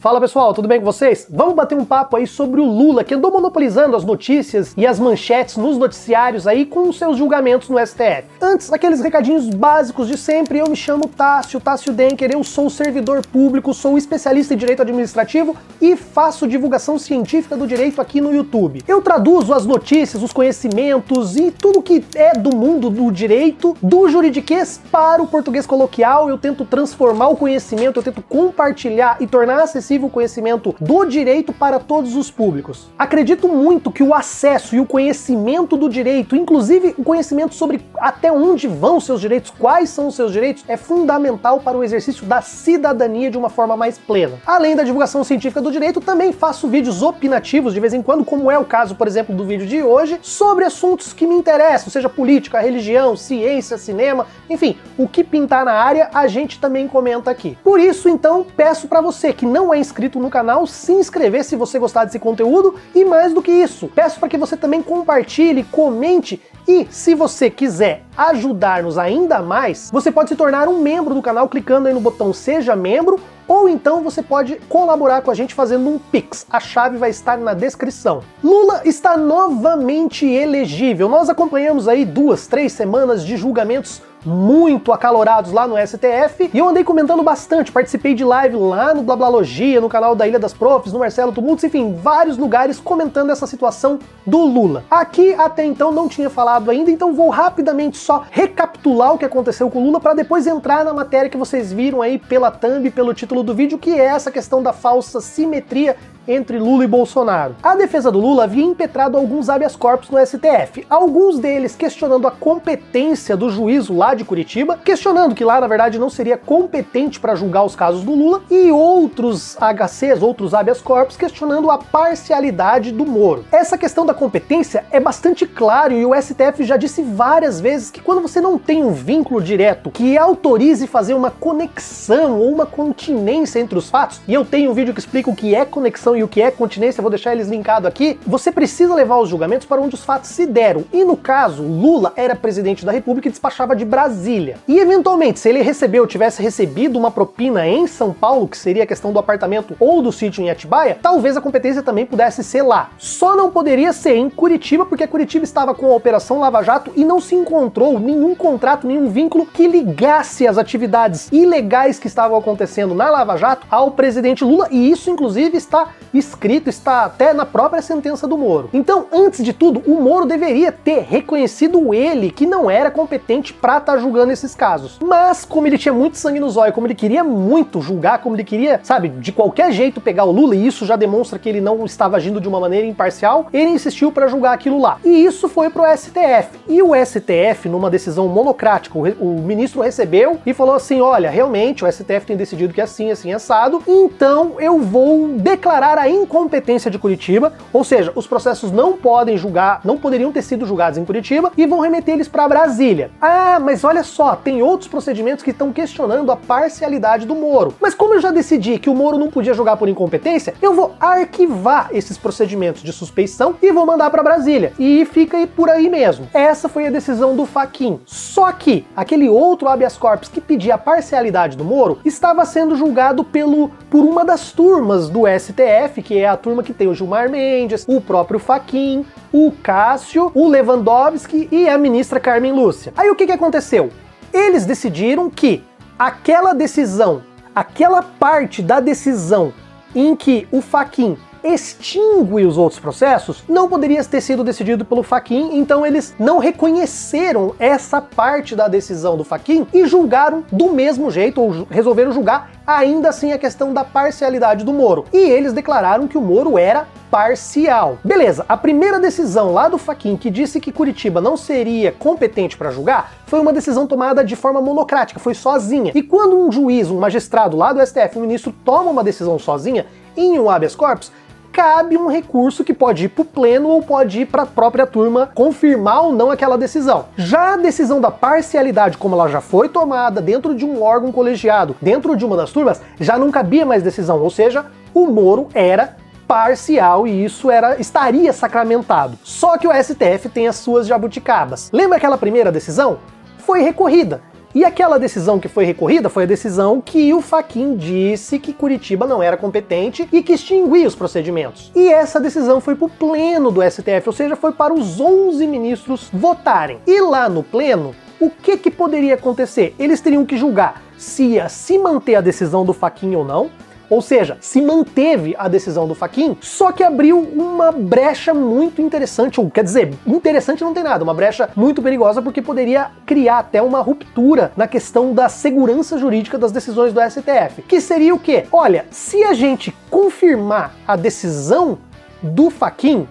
Fala pessoal, tudo bem com vocês? Vamos bater um papo aí sobre o Lula, que andou monopolizando as notícias e as manchetes nos noticiários aí com os seus julgamentos no STF. Antes, aqueles recadinhos básicos de sempre, eu me chamo Tássio Denker, eu sou servidor público, sou especialista em direito administrativo e faço divulgação científica do direito aqui no YouTube. Eu traduzo as notícias, os conhecimentos e tudo que é do mundo do direito, do juridiquês para o português coloquial. Eu tento transformar o conhecimento, eu tento compartilhar e tornar acessível o conhecimento do direito para todos os públicos. Acredito muito que o acesso e o conhecimento do direito, inclusive o conhecimento sobre até onde vão os seus direitos, quais são os seus direitos, é fundamental para o exercício da cidadania de uma forma mais plena. Além da divulgação científica do direito, também faço vídeos opinativos de vez em quando, como é o caso, por exemplo, do vídeo de hoje, sobre assuntos que me interessam, seja política, religião, ciência, cinema, enfim, o que pintar na área, a gente também comenta aqui. Por isso, então, peço para você que não é inscrito no canal, se inscrever se você gostar desse conteúdo e mais do que isso, peço para que você também compartilhe, comente e, se você quiser ajudar-nos ainda mais, você pode se tornar um membro do canal clicando aí no botão Seja Membro, ou então você pode colaborar com a gente fazendo um Pix. A chave vai estar na descrição. Lula está novamente elegível. Nós acompanhamos aí 2, 3 semanas de julgamentos muito acalorados lá no STF, e eu andei comentando bastante, participei de live lá no Blablalogia, no canal da Ilha das Profs, no Marcelo Tumultos, enfim, vários lugares comentando essa situação do Lula. Aqui até então não tinha falado ainda, então vou rapidamente só recapitular o que aconteceu com o Lula para depois entrar na matéria que vocês viram aí pela thumb, pelo título do vídeo, que é essa questão da falsa simetria entre Lula e Bolsonaro. A defesa do Lula havia impetrado alguns habeas corpus no STF, alguns deles questionando a competência do juízo lá de Curitiba, questionando que lá na verdade não seria competente para julgar os casos do Lula, e outros HCs, outros habeas corpus, questionando a parcialidade do Moro. Essa questão da competência é bastante claro, e o STF já disse várias vezes que quando você não tem um vínculo direto que autorize fazer uma conexão ou uma continência entre os fatos, e eu tenho um vídeo que explica o que é conexão e o que é continência, vou deixar eles linkados aqui, você precisa levar os julgamentos para onde os fatos se deram. E no caso, Lula era presidente da República e despachava de Brasília. E eventualmente, se ele tivesse recebido uma propina em São Paulo, que seria a questão do apartamento ou do sítio em Atibaia, talvez a competência também pudesse ser lá. Só não poderia ser em Curitiba, porque Curitiba estava com a Operação Lava Jato e não se encontrou nenhum contrato, nenhum vínculo que ligasse as atividades ilegais que estavam acontecendo na Lava Jato ao presidente Lula, e isso inclusive está escrito, está até na própria sentença do Moro. Então, antes de tudo, o Moro deveria ter reconhecido ele que não era competente para estar julgando esses casos. Mas, como ele tinha muito sangue no zóio, como ele queria muito julgar, como ele queria, sabe, de qualquer jeito pegar o Lula, e isso já demonstra que ele não estava agindo de uma maneira imparcial, ele insistiu para julgar aquilo lá. E isso foi pro STF. E o STF, numa decisão monocrática, o ministro recebeu e falou assim: olha, realmente o STF tem decidido que é assim, assim, assado, então eu vou declarar a incompetência de Curitiba, ou seja, os processos não poderiam ter sido julgados em Curitiba e vão remeter eles para Brasília. Ah, mas olha só, tem outros procedimentos que estão questionando a parcialidade do Moro. Mas como eu já decidi que o Moro não podia julgar por incompetência, eu vou arquivar esses procedimentos de suspeição e vou mandar para Brasília. E fica aí por aí mesmo. Essa foi a decisão do Fachin. Só que aquele outro habeas corpus que pedia a parcialidade do Moro estava sendo julgado por uma das turmas do STF, que é a turma que tem o Gilmar Mendes, o próprio Fachin, o Cássio, o Lewandowski e a ministra Carmen Lúcia. Aí o que aconteceu? Eles decidiram que aquela decisão, aquela parte da decisão em que o Fachin extingue os outros processos, não poderia ter sido decidido pelo Fachin, então eles não reconheceram essa parte da decisão do Fachin e julgaram do mesmo jeito, ou resolveram julgar ainda assim a questão da parcialidade do Moro. E eles declararam que o Moro era parcial. Beleza, a primeira decisão lá do Fachin, que disse que Curitiba não seria competente para julgar, foi uma decisão tomada de forma monocrática, foi sozinha. E quando um juiz, um magistrado lá do STF, um ministro, toma uma decisão sozinha em um habeas corpus, cabe um recurso que pode ir para o pleno ou pode ir para a própria turma confirmar ou não aquela decisão. Já a decisão da parcialidade, como ela já foi tomada dentro de um órgão colegiado, dentro de uma das turmas, já não cabia mais decisão, ou seja, o Moro era parcial e isso estaria sacramentado. Só que o STF tem as suas jabuticabas. Lembra aquela primeira decisão? Foi recorrida. E aquela decisão que foi recorrida foi a decisão que o Fachin disse que Curitiba não era competente e que extinguia os procedimentos. E essa decisão foi para o pleno do STF, ou seja, foi para os 11 ministros votarem. E lá no pleno, o que poderia acontecer? Eles teriam que julgar se ia se manter a decisão do Fachin ou não, ou seja, se manteve a decisão do Fachin, só que abriu uma brecha muito interessante, ou quer dizer, interessante não tem nada, uma brecha muito perigosa porque poderia criar até uma ruptura na questão da segurança jurídica das decisões do STF, que seria o quê? Olha, se a gente confirmar a decisão do Fachin,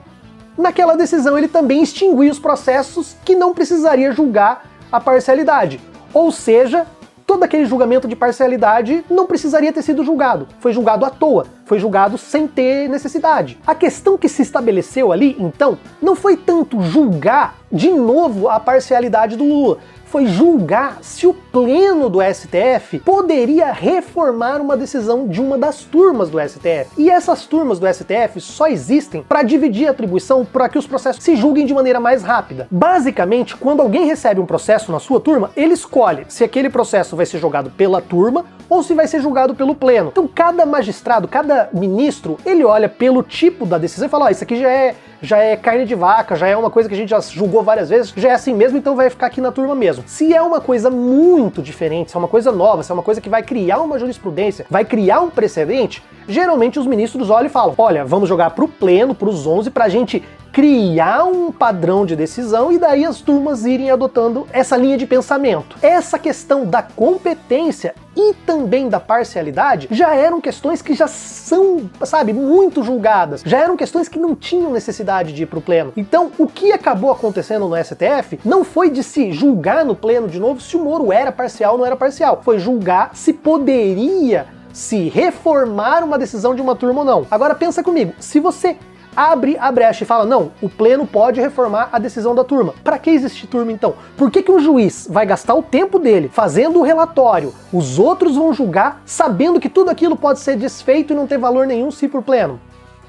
naquela decisão ele também extinguia os processos que não precisaria julgar a parcialidade, ou seja, todo aquele julgamento de parcialidade não precisaria ter sido julgado. Foi julgado à toa, foi julgado sem ter necessidade. A questão que se estabeleceu ali, então, não foi tanto julgar de novo a parcialidade do Lula, foi julgar se o pleno do STF poderia reformar uma decisão de uma das turmas do STF. E essas turmas do STF só existem para dividir a atribuição para que os processos se julguem de maneira mais rápida. Basicamente, quando alguém recebe um processo na sua turma, ele escolhe se aquele processo vai ser julgado pela turma ou se vai ser julgado pelo pleno. Então cada magistrado, cada ministro, ele olha pelo tipo da decisão e fala, isso aqui já é carne de vaca, já é uma coisa que a gente já julgou várias vezes, já é assim mesmo, então vai ficar aqui na turma mesmo. Se é uma coisa muito diferente, se é uma coisa nova, se é uma coisa que vai criar uma jurisprudência, vai criar um precedente, geralmente os ministros olham e falam, olha, vamos jogar pro pleno, pros 11, pra gente criar um padrão de decisão e daí as turmas irem adotando essa linha de pensamento. Essa questão da competência e também da parcialidade já eram questões que já são, sabe, muito julgadas, já eram questões que não tinham necessidade de ir pro pleno. Então, o que acabou acontecendo no STF não foi de se julgar no pleno de novo se o Moro era parcial ou não era parcial, foi julgar se poderia se reformar uma decisão de uma turma ou não. Agora pensa comigo, se você abre a brecha e fala, não, o pleno pode reformar a decisão da turma. Para que existe turma então? Por que um juiz vai gastar o tempo dele fazendo o relatório, os outros vão julgar sabendo que tudo aquilo pode ser desfeito e não ter valor nenhum se ir pro pleno?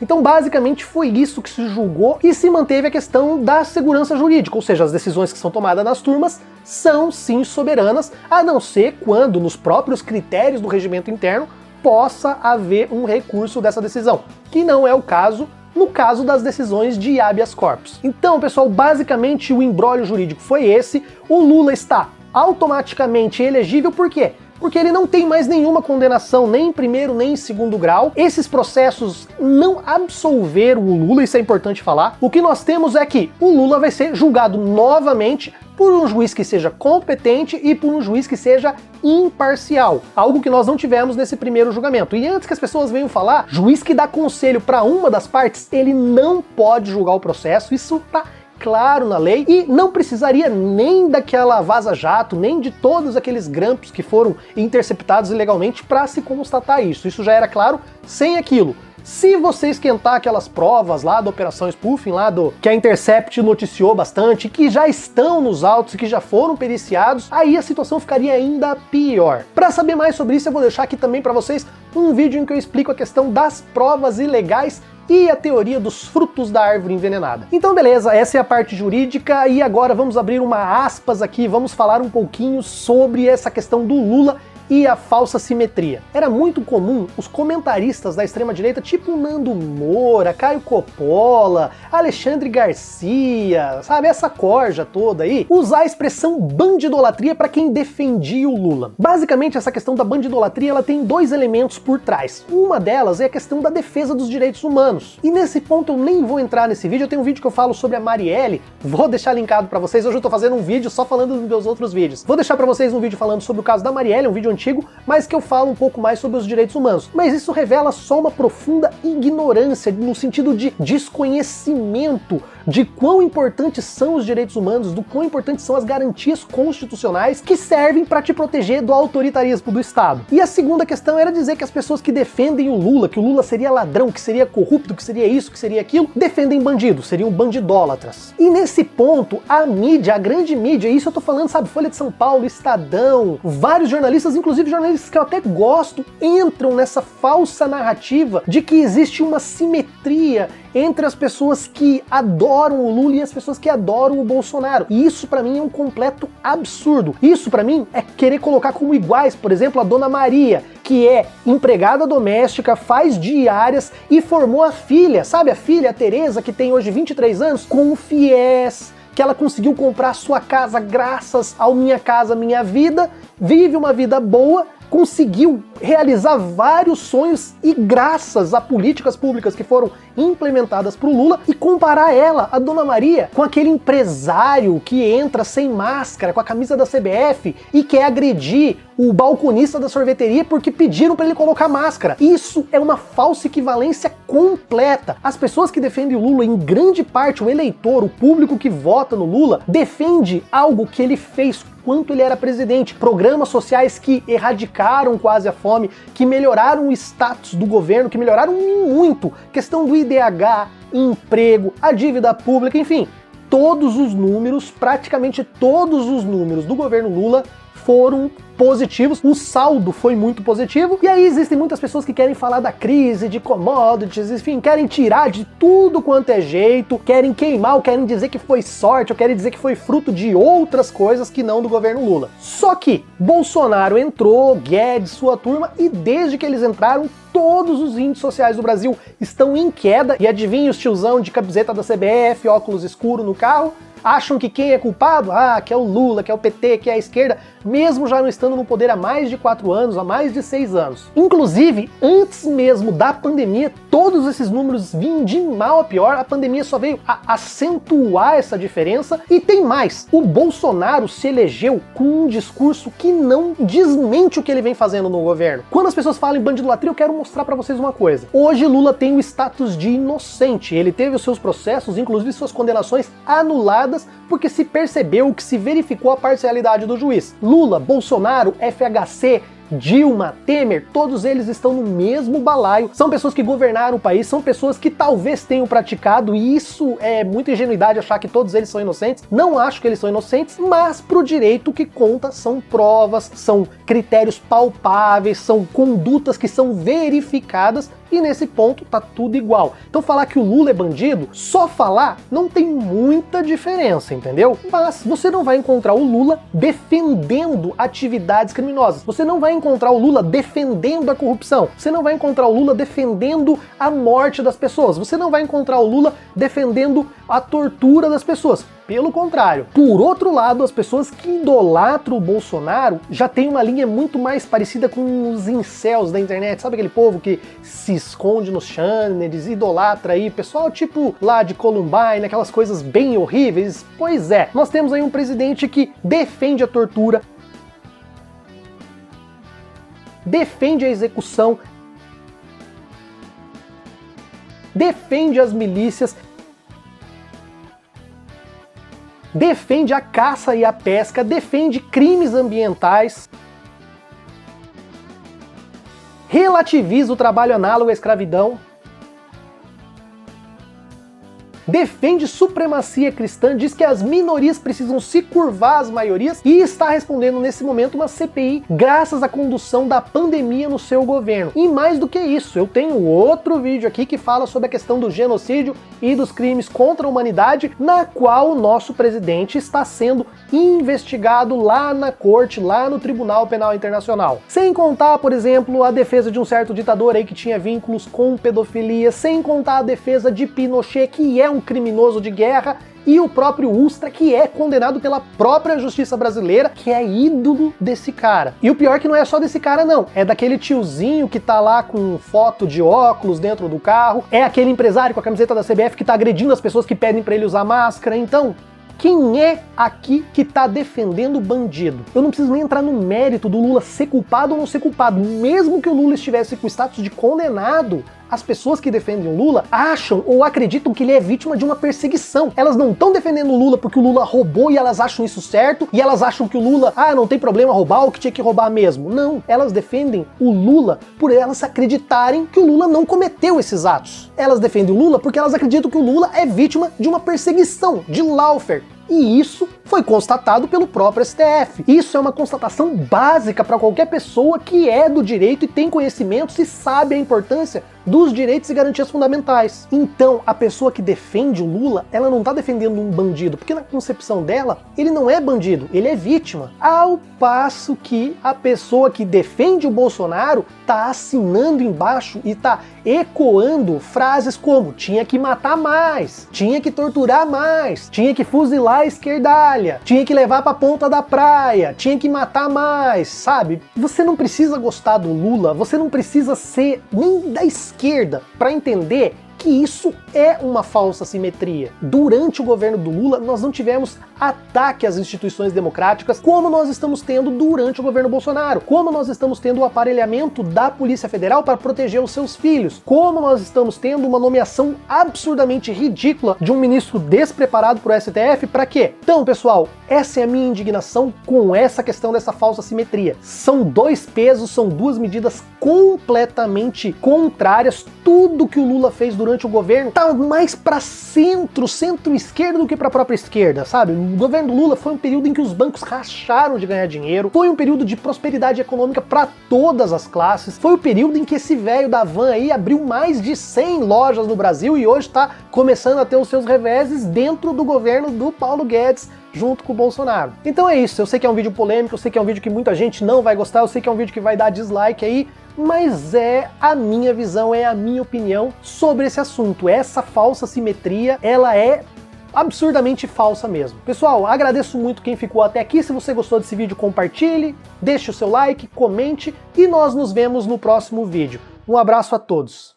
Então basicamente foi isso que se julgou e se manteve a questão da segurança jurídica, ou seja, as decisões que são tomadas nas turmas são sim soberanas, a não ser quando nos próprios critérios do regimento interno possa haver um recurso dessa decisão, que não é o caso no caso das decisões de habeas corpus. Então, pessoal, basicamente o imbróglio jurídico foi esse. O Lula está automaticamente elegível, por quê? Porque ele não tem mais nenhuma condenação, nem em primeiro nem em segundo grau. Esses processos não absolveram o Lula, isso é importante falar. O que nós temos é que o Lula vai ser julgado novamente por um juiz que seja competente e por um juiz que seja imparcial, algo que nós não tivemos nesse primeiro julgamento. E antes que as pessoas venham falar, juiz que dá conselho para uma das partes, ele não pode julgar o processo, isso tá claro na lei, e não precisaria nem daquela vaza-jato, nem de todos aqueles grampos que foram interceptados ilegalmente para se constatar isso. Isso já era claro sem aquilo. Se você esquentar aquelas provas lá da Operação Spoofing, lá que a Intercept noticiou bastante, que já estão nos autos e que já foram periciados, aí a situação ficaria ainda pior. Para saber mais sobre isso, eu vou deixar aqui também para vocês um vídeo em que eu explico a questão das provas ilegais e a teoria dos frutos da árvore envenenada. Então beleza, essa é a parte jurídica e agora vamos abrir uma aspas aqui, vamos falar um pouquinho sobre essa questão do Lula e a falsa simetria. Era muito comum os comentaristas da extrema-direita, tipo Nando Moura, Caio Coppola, Alexandre Garcia, sabe, essa corja toda aí, usar a expressão bandidolatria para quem defendia o Lula. Basicamente, essa questão da bandidolatria, ela tem dois elementos por trás. Uma delas é a questão da defesa dos direitos humanos. E nesse ponto eu nem vou entrar nesse vídeo, eu tenho um vídeo que eu falo sobre a Marielle, vou deixar linkado para vocês. Hoje eu tô fazendo um vídeo só falando dos meus outros vídeos. Vou deixar para vocês um vídeo falando sobre o caso da Marielle, um vídeo antigo, mas que eu falo um pouco mais sobre os direitos humanos. Mas isso revela só uma profunda ignorância, no sentido de desconhecimento de quão importantes são os direitos humanos, do quão importantes são as garantias constitucionais que servem para te proteger do autoritarismo do Estado. E a segunda questão era dizer que as pessoas que defendem o Lula, que o Lula seria ladrão, que seria corrupto, que seria isso, que seria aquilo, defendem bandidos, seriam bandidólatras. E nesse ponto, a mídia, a grande mídia, isso eu tô falando, sabe, Folha de São Paulo, Estadão, vários jornalistas, inclusive jornalistas que eu até gosto, entram nessa falsa narrativa de que existe uma simetria entre as pessoas que adoram o Lula e as pessoas que adoram o Bolsonaro. E isso pra mim é um completo absurdo. Isso pra mim é querer colocar como iguais, por exemplo, a Dona Maria, que é empregada doméstica, faz diárias e formou a filha, sabe a filha, a Tereza, que tem hoje 23 anos, com o FIES, que ela conseguiu comprar sua casa graças ao Minha Casa Minha Vida, vive uma vida boa, conseguiu realizar vários sonhos e graças a políticas públicas que foram implementadas pro Lula, e comparar ela, a Dona Maria, com aquele empresário que entra sem máscara, com a camisa da CBF e quer agredir o balconista da sorveteria porque pediram para ele colocar máscara. Isso é uma falsa equivalência completa. As pessoas que defendem o Lula, em grande parte o eleitor, o público que vota no Lula, defende algo que ele fez quanto ele era presidente. Programas sociais que erradicaram quase a fome, que melhoraram o status do governo, que melhoraram muito. Questão do IDH, emprego, a dívida pública, enfim. Todos os números, praticamente todos os números do governo Lula foram positivos, o saldo foi muito positivo, e aí existem muitas pessoas que querem falar da crise, de commodities, enfim, querem tirar de tudo quanto é jeito, querem queimar, ou querem dizer que foi sorte, ou querem dizer que foi fruto de outras coisas que não do governo Lula. Só que Bolsonaro entrou, Guedes, sua turma, e desde que eles entraram, todos os índices sociais do Brasil estão em queda, e adivinha os tiozão de camiseta da CBF, óculos escuros no carro, acham que quem é culpado? Ah, que é o Lula, que é o PT, que é a esquerda, mesmo já não estando no poder há mais de 4 anos, há mais de 6 anos. Inclusive, antes mesmo da pandemia, todos esses números vinham de mal a pior, a pandemia só veio a acentuar essa diferença, e tem mais, o Bolsonaro se elegeu com um discurso que não desmente o que ele vem fazendo no governo. Quando as pessoas falam em bandidolatria, eu quero mostrar pra vocês uma coisa. Hoje Lula tem o status de inocente, ele teve os seus processos, inclusive suas condenações, anuladas porque se percebeu que se verificou a parcialidade do juiz. Lula, Bolsonaro, FHC, Dilma, Temer, todos eles estão no mesmo balaio, são pessoas que governaram o país, são pessoas que talvez tenham praticado, e isso é muita ingenuidade achar que todos eles são inocentes, não acho que eles são inocentes, mas pro direito o que conta são provas, são critérios palpáveis, são condutas que são verificadas, e nesse ponto tá tudo igual. Então falar que o Lula é bandido, só falar não tem muita diferença, entendeu? Mas você não vai encontrar o Lula defendendo atividades criminosas, você não vai encontrar o Lula defendendo a corrupção, você não vai encontrar o Lula defendendo a morte das pessoas, você não vai encontrar o Lula defendendo a tortura das pessoas. Pelo contrário. Por outro lado, as pessoas que idolatram o Bolsonaro já tem uma linha muito mais parecida com os incels da internet, sabe aquele povo que se esconde nos channels, idolatra aí, pessoal tipo lá de Columbine, aquelas coisas bem horríveis? Pois é, nós temos aí um presidente que defende a tortura, defende a execução, defende as milícias, defende a caça e a pesca, defende crimes ambientais, relativiza o trabalho análogo à escravidão, defende supremacia cristã, diz que as minorias precisam se curvar às maiorias e está respondendo nesse momento uma CPI graças à condução da pandemia no seu governo. E mais do que isso, eu tenho outro vídeo aqui que fala sobre a questão do genocídio e dos crimes contra a humanidade, na qual o nosso presidente está sendo investigado lá na corte, lá no Tribunal Penal Internacional. Sem contar, por exemplo, a defesa de um certo ditador aí que tinha vínculos com pedofilia, sem contar a defesa de Pinochet, que é um criminoso de guerra, e o próprio Ustra, que é condenado pela própria justiça brasileira, que é ídolo desse cara. E o pior é que não é só desse cara não, é daquele tiozinho que tá lá com foto de óculos dentro do carro, é aquele empresário com a camiseta da CBF que tá agredindo as pessoas que pedem pra ele usar máscara. Então, quem é aqui que tá defendendo o bandido? Eu não preciso nem entrar no mérito do Lula ser culpado ou não ser culpado. Mesmo que o Lula estivesse com o status de condenado, as pessoas que defendem o Lula acham ou acreditam que ele é vítima de uma perseguição. Elas não estão defendendo o Lula porque o Lula roubou e elas acham isso certo, e elas acham que o Lula, não tem problema roubar, ou que tinha que roubar mesmo. Não, elas defendem o Lula por elas acreditarem que o Lula não cometeu esses atos. Elas defendem o Lula porque elas acreditam que o Lula é vítima de uma perseguição, de lawfare. E isso foi constatado pelo próprio STF. Isso é uma constatação básica para qualquer pessoa que é do direito e tem conhecimentos e sabe a importância dos direitos e garantias fundamentais. Então, a pessoa que defende o Lula, ela não está defendendo um bandido, porque na concepção dela, ele não é bandido, ele é vítima. Ao passo que a pessoa que defende o Bolsonaro está assinando embaixo e está ecoando frases como tinha que matar mais, tinha que torturar mais, tinha que fuzilar a esquerdalha, tinha que levar pra ponta da praia, tinha que matar mais, sabe? Você não precisa gostar do Lula, você não precisa ser nem da esquerda para entender que isso é uma falsa simetria. Durante o governo do Lula, nós não tivemos ataque às instituições democráticas como nós estamos tendo durante o governo Bolsonaro, como nós estamos tendo o aparelhamento da Polícia Federal para proteger os seus filhos, como nós estamos tendo uma nomeação absurdamente ridícula de um ministro despreparado para o STF, para quê? Então, pessoal, essa é a minha indignação com essa questão dessa falsa simetria. São dois pesos, são duas medidas completamente contrárias. Tudo que o Lula fez durante o governo tá mais para centro-esquerda do que para a própria esquerda, sabe? O governo do Lula foi um período em que os bancos racharam de ganhar dinheiro, foi um período de prosperidade econômica para todas as classes, foi o período em que esse velho da van aí abriu mais de 100 lojas no Brasil e hoje tá começando a ter os seus reveses dentro do governo do Paulo Guedes, junto com o Bolsonaro. Então é isso, eu sei que é um vídeo polêmico, eu sei que é um vídeo que muita gente não vai gostar, eu sei que é um vídeo que vai dar dislike aí, mas é a minha visão, é a minha opinião sobre esse assunto. Essa falsa simetria, ela é absurdamente falsa mesmo. Pessoal, agradeço muito quem ficou até aqui. Se você gostou desse vídeo, compartilhe, deixe o seu like, comente e nós nos vemos no próximo vídeo. Um abraço a todos.